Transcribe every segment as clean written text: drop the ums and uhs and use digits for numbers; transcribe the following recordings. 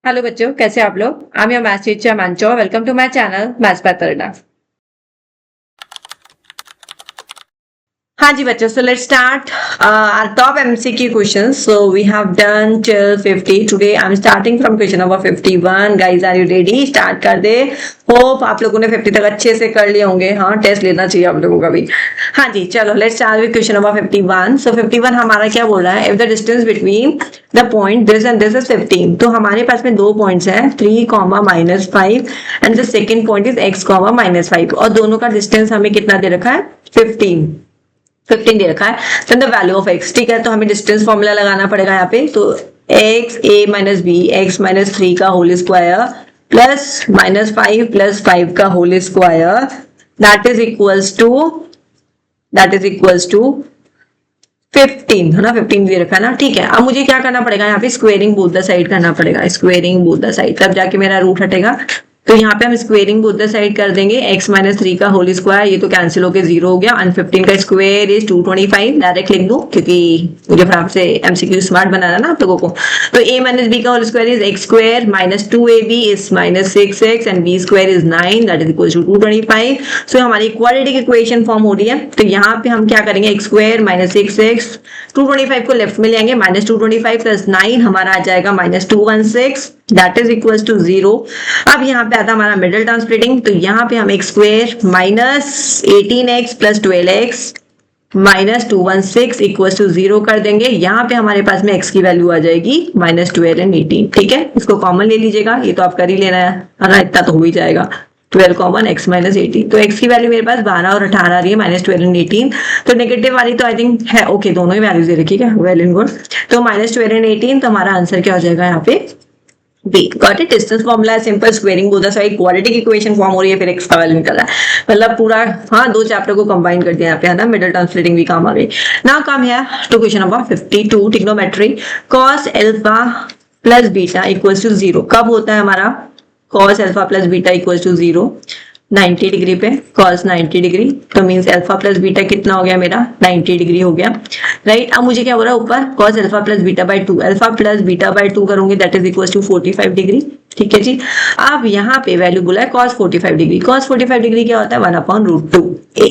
Hello बच्चों, कैसे आप लोग। I am your maths teacher मंचो। Welcome to my channel maths by Taruna. हाँ जी बच्चों, so let's start our top MCQ questions. So we have done till 50. Today I'm starting from question number 51. Guys, are you ready? Start कर दे। Hope आप लोगों ने 50 तक अच्छे से कर लिए होंगे। हाँ, टेस्ट लेना चाहिए आप लोगों का भी। हाँ जी, चलो let's start with question number 51. सो 51 हमारा क्या बोल रहा है? If the distance between the point this and this is 15. तो हमारे पास में दो पॉइंट्स हैं 3, -5 and the second point is x, -5 और दोनों का डिस्टेंस हमें कितना दे रखा है? 15 दे रखा है। Then the value of x, ठीक है, तो हमें डिस्टेंस फॉर्मूला लगाना पड़ेगा यहाँ पे। तो x a minus B x minus 3 का होल स्क्वायर प्लस -5 प्लस 5 का whole square that is equals to 15 है ना। 15 दे रखा है ना, ठीक है। अब मुझे क्या करना पड़ेगा यहाँ पे? स्क्वेयरिंग बोथ द साइड करना पड़ेगा। स्क्वेयरिंग बोथ द साइड, तब जाके मेरा रूट हटेगा। तो यहाँ पे हम स्क्वेयरिंग बोथ द साइड कर देंगे। x माइनस 3 का होल स्क्वायर, ये तो कैंसिल होके 0 हो गया। एंड 15 का स्क्वायर इज 225। डायरेक्ट लिख दूं क्योंकि मुझे फटाफट से एमसीक्यू स्मार्ट बनाना ना आप लोगों को। तो a माइनस बी का whole square is x square minus 2ab is minus 6x and b square is 9 that is equal to 225। So हमारी क्वाड्रेटिक इक्वेशन फॉर्म हो रही है। तो यहाँ पे हम क्या करेंगे? x स्क्वायर माइनस 6x 225 को लेफ्ट में ले आएंगे, माइनस 225 प्लस 9 हमारा आ जाएगा minus 216 that is equal to 0। अब यहाँ पे आता हमारा मिडिल टर्म स्प्लिटिंग। तो यहाँ पे हम x square minus 18x plus 12x minus 216 equal to 0 कर देंगे। यहाँ पे हमारे पास में x की वैल्यू आ जाएगी माइनस 12 एंड 18, ठीक है। इसको कॉमन ले लीजिएगा, ये तो आप कर ही लेना है ना, इतना तो हो ही जाएगा। 12 कॉमन x माइनस 18, तो x की वैल्यू मेरे पास 12 और 18 आ रही है, माइनस 12 एंड 18। तो नेगेटिव वाली तो आई थिंक है, ओके, दोनों ही वैल्यूज दे रखी है, वेल एंड गुड। तो माइनस 12 एंड 18, तो हमारा आंसर क्या हो जाएगा यहाँ पे? B. Got it. Distance formula है simple, squaring both the side, quadratic equation form हो रही है, फिर x का वैल्यू निकल रहा है। मतलब पूरा, हाँ, दो चैप्टर को कंबाइन कर दिया यहाँ पे, है ना। मिडिल टर्म स्प्लिटिंग भी काम आ गई। Now come here to question number 52, trigonometry. cos alpha plus beta equals to 0 कब होता है हमारा? cos alpha plus beta equals to 0 90 degree पे। cos 90 डिग्री, तो मींस अल्फा प्लस बीटा कितना हो गया मेरा? 90 डिग्री हो गया, राइट। अब मुझे क्या हो रहा है ऊपर? cos alpha plus beta by 2, alpha plus beta by 2 करूंगी that is equal to 45 degree, ठीक है जी। अब यहाँ पे वैल्यू बोला है cos 45 डिग्री। cos 45 डिग्री क्या होता है? 1/√2a।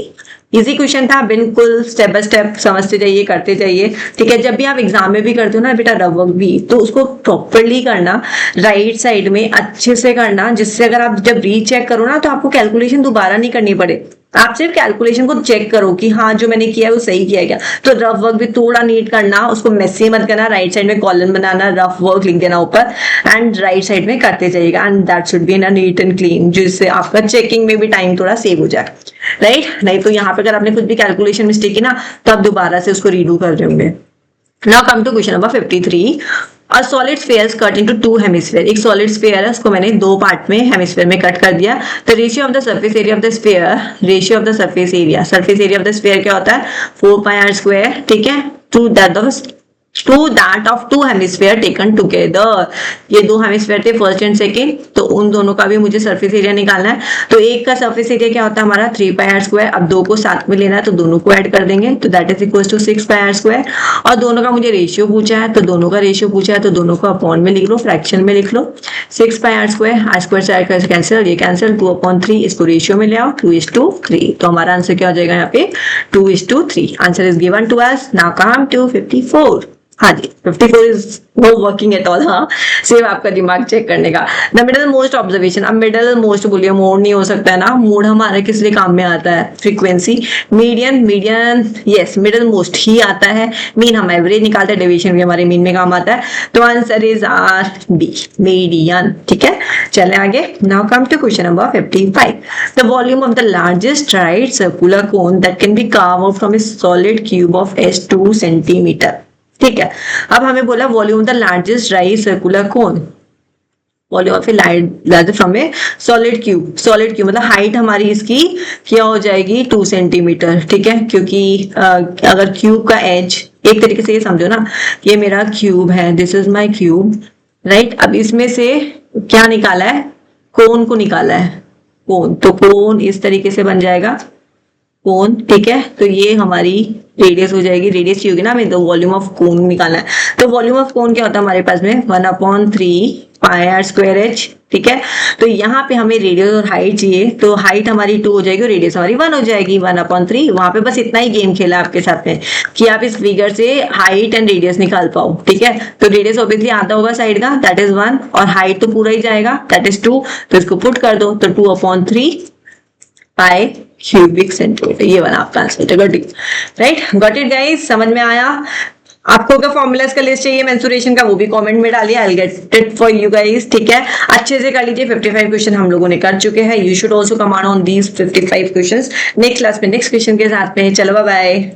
इजी क्वेश्चन था, बिल्कुल स्टेप बाय स्टेप समझते जाइए, करते जाइए, ठीक है। जब भी आप एग्जाम में भी करते हो ना बेटा रफ वर्क भी, तो उसको प्रॉपरली करना, राइट साइड में अच्छे से करना, जिससे अगर आप जब रीचेक करो ना तो आपको कैलकुलेशन दोबारा नहीं करनी पड़े। आप सिर्फ कैलकुलेशन को चेक करो कि हाँ जो मैंने किया है वो सही किया गया। तो रफ वर्क भी थोड़ा नीट करना, उसको मेसी मत करना, राइट साइड में कॉलम बनाना, रफ वर्क लिख देना ऊपर एंड राइट साइड में करते जाइएगा and that should be neat and clean, जिससे आपका चेकिंग में भी टाइम थोड़ा सेव हो जाए, राइट। नहीं तो यहाँ पे अगर आपने कुछ भी कैलकुलेशन मिस्टेक की ना तो आप दोबारा से उसको रीडू कर रहे होंगे। Now come to question number 53। A solid sphere is cut into two hemisphere. एक solid sphere है, उसको मैंने दो पार्ट में हेमिस्फेयर में कट कर दिया। The ratio of the surface area of the sphere, ratio of the surface area of the sphere क्या होता है? 4πr², ठीक है, to that of two hemisphere taken together। ये दो हेमिस्फेयर थे, फर्स्ट एंड सेकेंड, तो उन दोनों का भी मुझे सरफेस एरिया निकालना है। तो एक का सरफेस एरिया क्या होता है हमारा? 3πr²। अब दो को साथ में लेना है तो दोनों को ऐड कर देंगे, तो that is equal to 6πr²। और दोनों का मुझे रेशियो पूछा है, तो दोनों का रेशियो पूछा है तो दोनों को अपॉन में लिख लो, फ्रैक्शन में लिख लो। 6πr², r² से कैंसिल, ये कैंसिल, 2/3 इसको रेशियो में ले आओ, 2:3। तो हमारा आंसर क्या हो जाएगा यहाँ पे? 2:3। Answer is given to us. Now come to 54। हाँ जी, 54 is no working at all. हाँ, सिर्फ आपका दिमाग चेक करने का। The middle most observation. अब मिडल मोस्ट बोलिए, मोड नहीं हो सकता है ना। मोड हमारे किस लिए काम में आता है? Frequency. Median, yes, middle most ही आता है। मीन हम एवरेज निकालते हैं, डेविएशन भी हमारे मीन में काम आता है। तो आंसर इज आर बी, मीडियन, ठीक है। चले आगे। Now come to question number 55। The volume of the largest right circular cone that can be carved out from a solid cube of S2 centimetre, ठीक है। अब हमें बोला volume the largest right circular cone, volume of a largest from a solid cube. Solid cube मतलब height हमारी इसकी क्या हो जाएगी? 2 सेंटीमीटर, ठीक है। क्योंकि अगर क्यूब का एज, एक तरीके से ये समझो ना, ये मेरा क्यूब है, this is my cube, right. अब इसमें से क्या निकाला है? कोन को निकाला है, कोन। तो कोन इस तरीके से बन जाएगा, कोन, ठीक है। तो ये हमारी रेडियस हो जाएगी, रेडियस चाहिए होगी ना हमें, तो वॉल्यूम ऑफ कोन निकालना है। तो वॉल्यूम ऑफ कोन क्या होता है हमारे पास में? 1/3 पाई आर स्क्वायर एच, ठीक है। तो यहाँ पे हमें रेडियस और हाइट चाहिए, तो हाइट हमारी 2 हो जाएगी और रेडियस हमारी 1 हो जाएगी, 1/3। वहां पे बस इतना ही गेम खेला आपके साथ में कि आप इस फिगर से हाइट एंड रेडियस निकाल पाओ, ठीक है। तो रेडियस ऑब्वियसली आधा होगा साइड का, दैट इज 1, और हाइट तो पूरा ही जाएगा, दैट इज 2। तो इसको पुट कर दो, तो 2/3 पाई क्यूबिक सेंटीमीटर, ये बना आपका answer. Got it, right, got it guys, समझ में आया? आपको अगर फॉर्मूलाज का लिस्ट चाहिए मेंसुरेशन का, वो भी कमेंट में डालिए, I will get it for you guys, ठीक है। अच्छे से कर लीजिए, 55 क्वेश्चन हम लोगों ने कर चुके हैं। You should also command on these 55 questions. Next class में नेक्स्ट क्वेश्चन के साथ में, चलो बाय बाय।